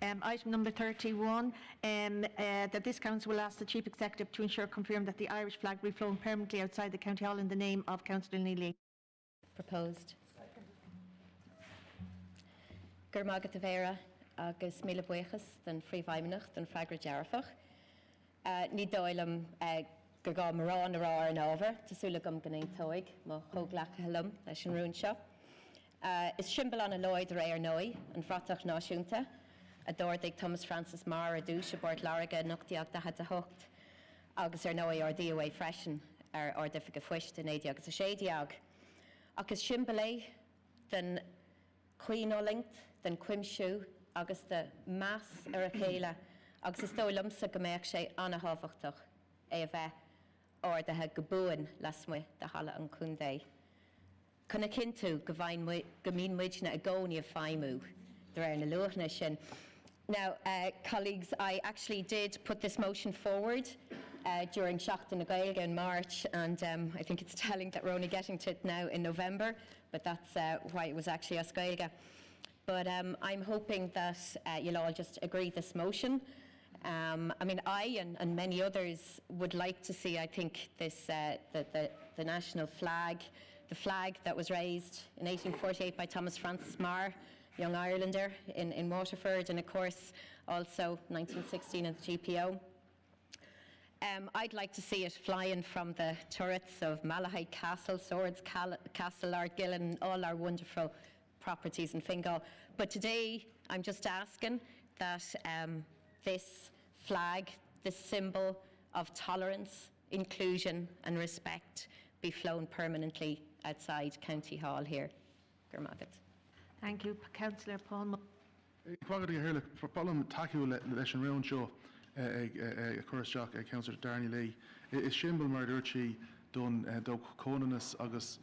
Item number 31, that this Council will ask the Chief Executive to confirm that the Irish flag will be flown permanently outside the County Hall in the name of Councillor Neely. Proposed. Gur mágad a bhéire agus míle buchas den phríomhaimineach den freagra dearfach. Ní dóilm gur gá marrán ará an ábhar tásúla gom gnéintóig má chóglacha helum leis an rún seo. Is simbal an a Lloyd ar éar nói an fratach náisiúnta a dúirdaigh Thomas Francis Marr a dúis a bord láraga nuachtaíach da hat a hocht agus ar nói ar díomh freisin ar ordifica fuist in éide agus a séideag. Agus simbal é den cuioinollingt den cuimsiú agus de meas ar a chéile agus is dólamsa go méach sé anna hábhachtach é a bheith ordathe go buin lasmu de hala an cúndé. Conna cinú go mín muidna a gcóí a feimú de ar na luachna sin. Now, colleagues, I actually did put this motion forward during Seachtain na Gaeilge in March, and I think it's telling that we're only getting to it now in November, but that's why it was actually as Gaeilge. But I'm hoping that you'll all just agree this motion. I mean, I and many others would like to see, I think, this the national flag, the flag that was raised in 1848 by Thomas Francis Marr, young Irelander in Waterford, and of course also 1916 at the GPO. I'd like to see it flying from the turrets of Malahide Castle, Swords Castle, Ardgillan, and all our wonderful properties in Fingal. But today I'm just asking that this flag, this symbol of tolerance, inclusion and respect be flown permanently outside County Hall here. Thank you. Councillor Paul. Councillor Darnley Lee. Is Shimbal Mardurchi done do Conanis agus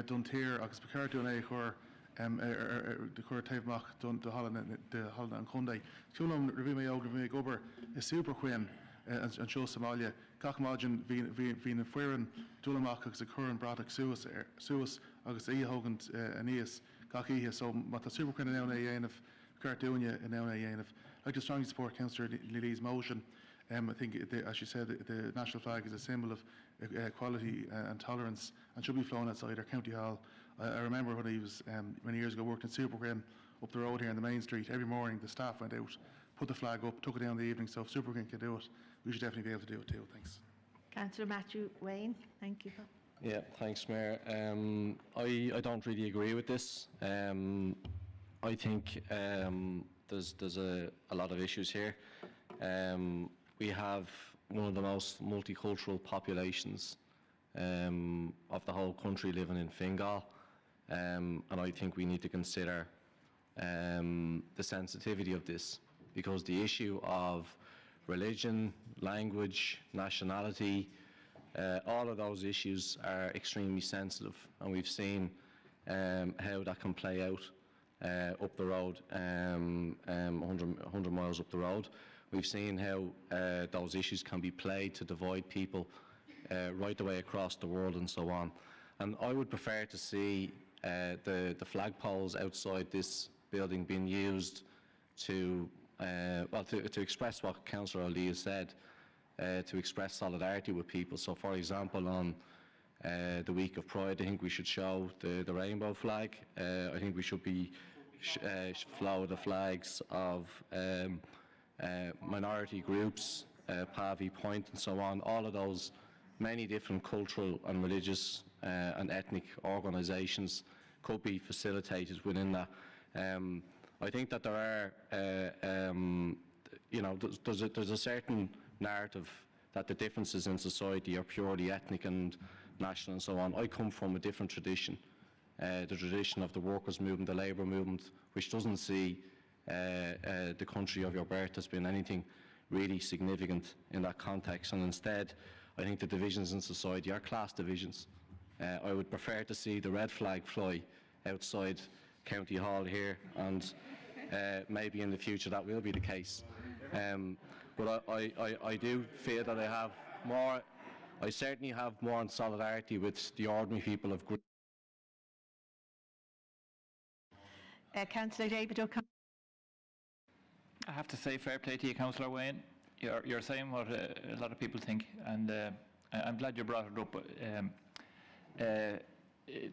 done Tier agus Picardo and Achor the Cur Tavemach done the Holland and Kunde. Tulum Revime Og Revime Gober is Super Queen and show Somalia. Kakmajin Vina Fuerin Dulamach agus a current Braddock Suis agus E Hogant Aeneas Kaki so Mata Super Queen and Ayan of Cartonia and Ayan of. I like to strongly support Councillor Lily's motion. I think, as she said, the national flag is a symbol of equality and tolerance and should be flown outside our county hall. I remember when I was many years ago worked in Supergrim up the road here on the main street. Every morning the staff went out, put the flag up, took it down in the evening. So if Supergrim can do it, we should definitely be able to do it too. Thanks. Councillor Matthew Waine, thank you. Yeah, thanks, Mayor. I don't really agree with this. I think there's a lot of issues here. We have one of the most multicultural populations of the whole country living in Fingal, and I think we need to consider the sensitivity of this, because the issue of religion, language, nationality, all of those issues are extremely sensitive, and we've seen how that can play out up the road, 100 miles up the road. We've seen how those issues can be played to divide people right the way across the world and so on. And I would prefer to see the flagpoles outside this building being used to express what Councillor O'Leary has said, to express solidarity with people. So, for example, on the week of Pride, I think we should show the rainbow flag. I think we should be flow the flags of minority groups, Pavey Point and so on. All of those many different cultural and religious and ethnic organisations could be facilitated within that. I think that there are, there's a certain narrative that the differences in society are purely ethnic and national and so on. I come from a different tradition, the tradition of the workers' movement, the labour movement, which doesn't see the country of your birth as being anything really significant in that context, and instead I think the divisions in society are class divisions. I would prefer to see the red flag fly outside County Hall here, and maybe in the future that will be the case. But I do feel that I certainly have more in solidarity with the ordinary people of Greece. Councillor David O'Connor. I have to say fair play to you, Councillor Waine. You're saying what a lot of people think, and I'm glad you brought it up.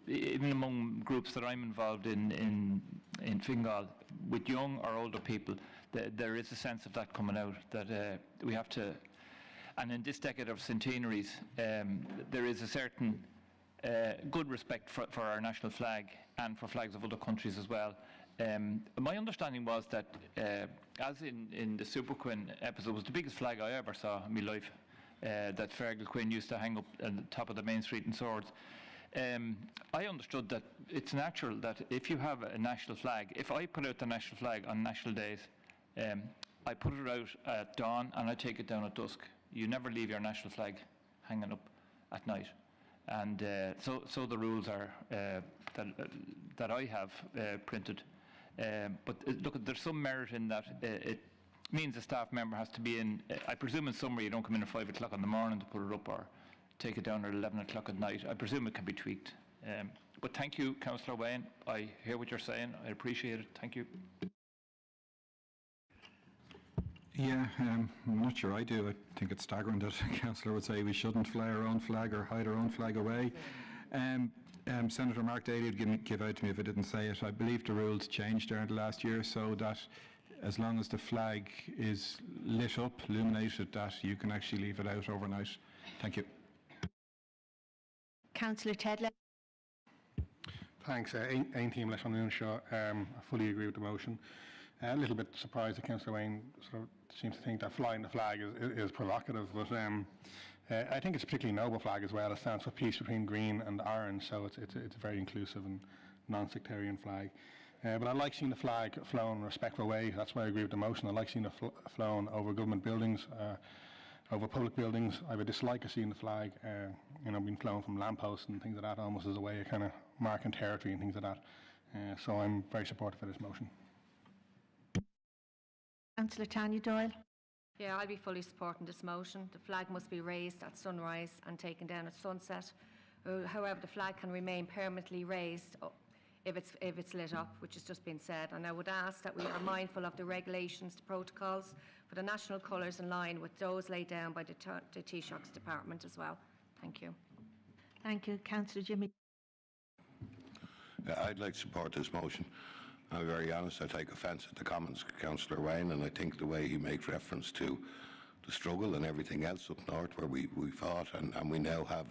Even among groups that I'm involved in Fingal, with young or older people, there is a sense of that coming out, that we have to, and in this decade of centenaries, there is a certain good respect for our national flag and for flags of other countries as well. My understanding was that, as in the Super Quinn episode, was the biggest flag I ever saw in my life, that Fingal Quinn used to hang up at the top of the main street in Swords. I understood that it's natural that if you have a national flag, if I put out the national flag on national days, I put it out at dawn and I take it down at dusk. You never leave your national flag hanging up at night. And so the rules are that I have printed. But look, there's some merit in that. It means a staff member has to be in, I presume in summer you don't come in at 5 o'clock in the morning to put it up, or take it down at 11 o'clock at night. I presume it can be tweaked. But thank you, Councillor Waine. I hear what you're saying. I appreciate it. Thank you. Yeah, I'm not sure I do. I think it's staggering that a councillor would say we shouldn't fly our own flag or hide our own flag away. Senator Mark Daly would give out to me if I didn't say it. I believe the rules changed during the last year, so that as long as the flag is lit up, illuminated, that you can actually leave it out overnight. Thank you. Councillor Tedler. Thanks. Ein team leis an Unshaw. I fully agree with the motion. A little bit surprised that Councillor Waine sort of seems to think that flying the flag is provocative, but I think it's a particularly noble flag as well. It stands for peace between green and orange, so it's a very inclusive and non-sectarian flag. But I like seeing the flag flown in a respectful way. That's why I agree with the motion. I like seeing it flown over government buildings, over public buildings. I have a dislike of seeing the flag, being flown from lampposts and things like that, almost as a way of kind of marking territory and things like that. So I'm very supportive of this motion. Councillor Tanya Doyle. Yeah, I'll be fully supporting this motion. The flag must be raised at sunrise and taken down at sunset. However, the flag can remain permanently raised if it's lit up, which has just been said. And I would ask that we are mindful of the regulations, the protocols for the national colours in line with those laid down by the Taoiseach's department as well. Thank you. Thank you. Councillor Jimmy. I'd like to support this motion. I'll be very honest, I take offence at the comments of Councillor Waine, and I think the way he makes reference to the struggle and everything else up north where we fought and we now have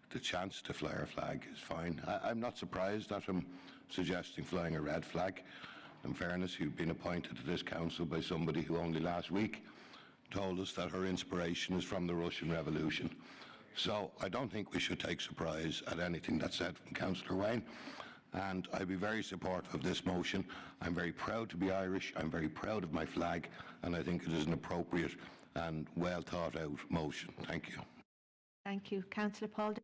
the chance to fly our flag is fine. I'm not surprised at him suggesting flying a red flag. In fairness, you've been appointed to this council by somebody who only last week told us that her inspiration is from the Russian Revolution. So I don't think we should take surprise at anything that's said from Councillor Waine. And I'd be very supportive of this motion. I'm very proud to be Irish. I'm very proud of my flag, and I think it is an appropriate and well thought out motion. Thank you. Thank you. Councillor Paul.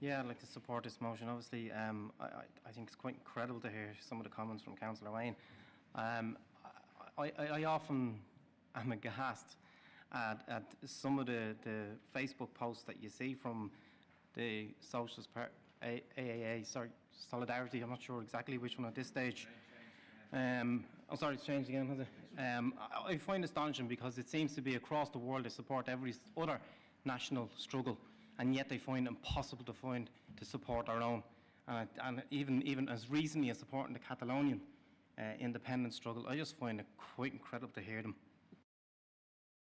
Yeah, I'd like to support this motion. Obviously, I think it's quite incredible to hear some of the comments from Councillor Waine. I often am aghast at some of the Facebook posts that you see from the Socialist Party. Solidarity, I'm not sure exactly which one at this stage. Oh, sorry, it's changed again, has it? I find it astonishing because it seems to be across the world they support every other national struggle, and yet they find it impossible to support our own. And even as recently as supporting the Catalonian independence struggle, I just find it quite incredible to hear them